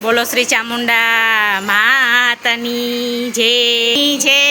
બોલો શ્રી ચામુંડા માતની જય.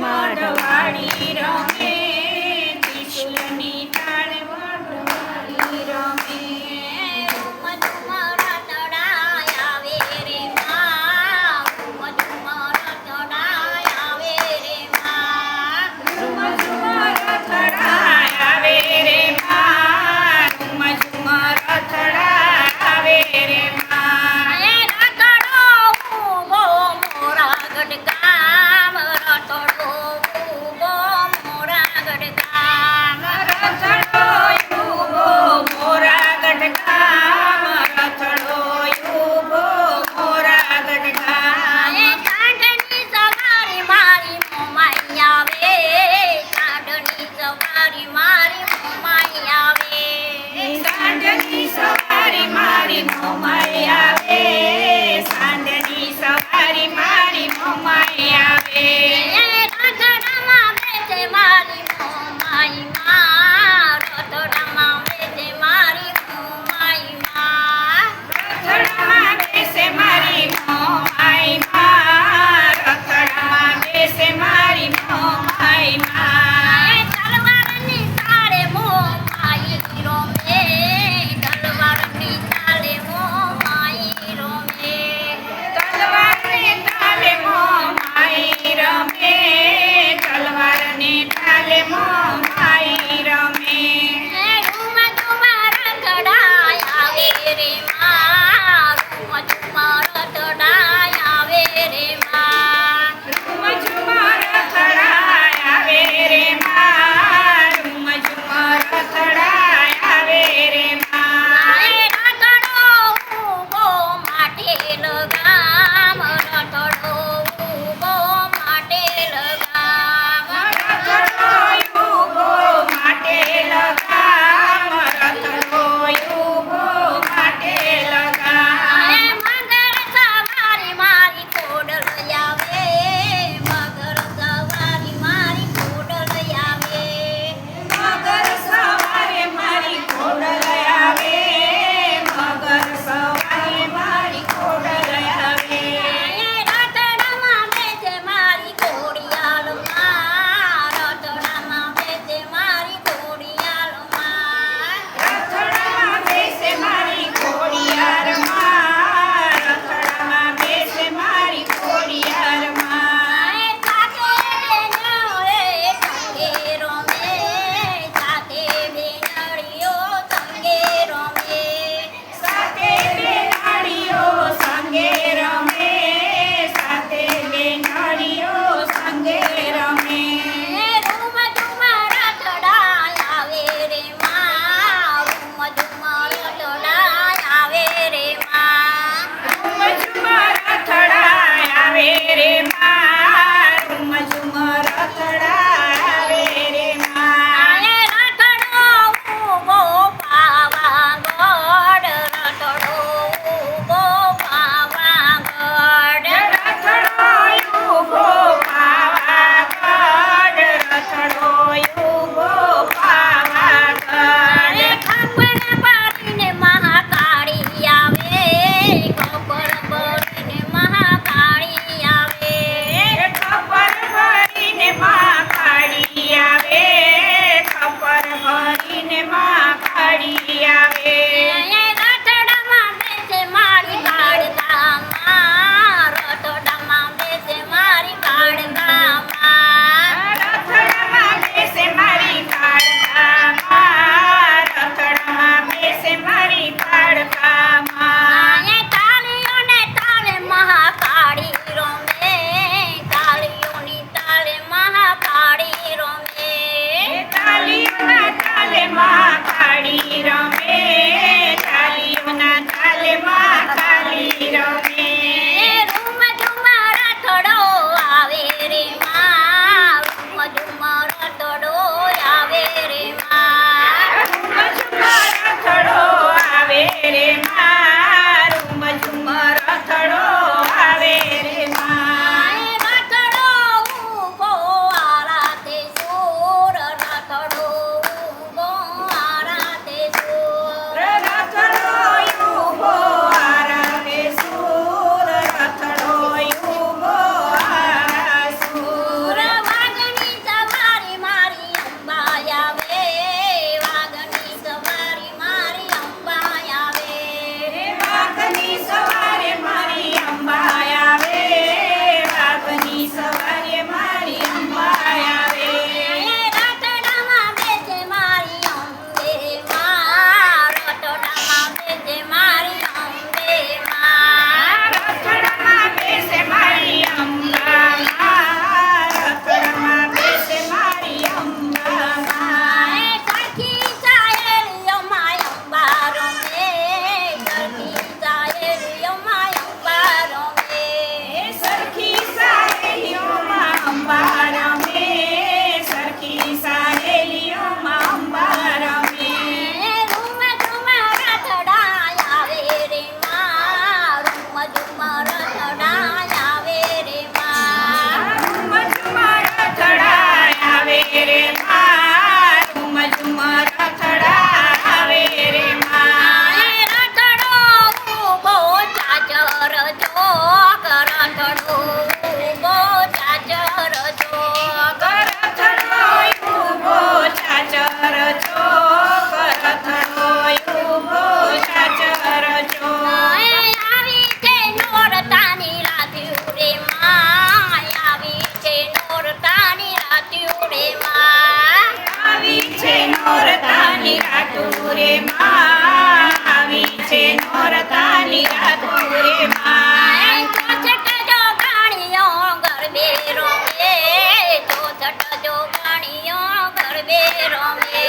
મઢવાડી રમે ત્રિશુલની તારે મઢવાડી રમે રે માં આવી છે નોરતાની રાતો રે માં ચોસઠ જોગણીઓ ગરબે રમે ચોસઠ જોગણીઓ ગરબે રમે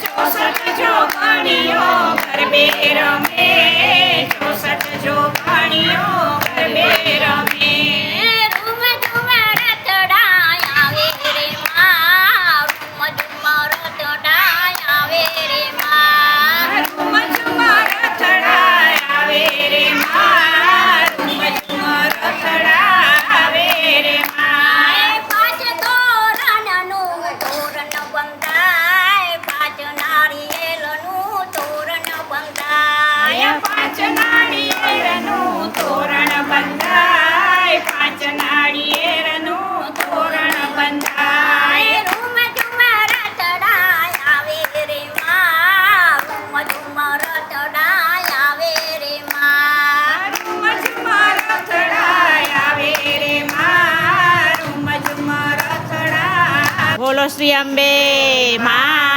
64 જોગણીઓ ગરબે રમે 64 જોગણીઓ ગરબે રમે રૂમ ઝુમ રતડાય આવે રે માં રૂમ ઝુમ રતડાય આવે રે માં રૂમ ઝુમ રથડાય આવે રે માં રૂમ ઝુમ રથડાય આવે રે માં પાંચ તોરણનું તોરણ બંધાય પાંચ નારિયેળનું તોરણ બંધાય પાંચ નાળિયેરનું તોરણ બંધાય પાંચ નાળિયેરનું તોરણ બંધાય રૂમ ઝુમ રતડાય આવે રે માં રૂમ ઝુમ રતડાય આવે રે માં રૂમ ઝુમ રથડાય આવે રે માં રૂમ ઝુમ રથડાય બોલો શ્રી અંબે મા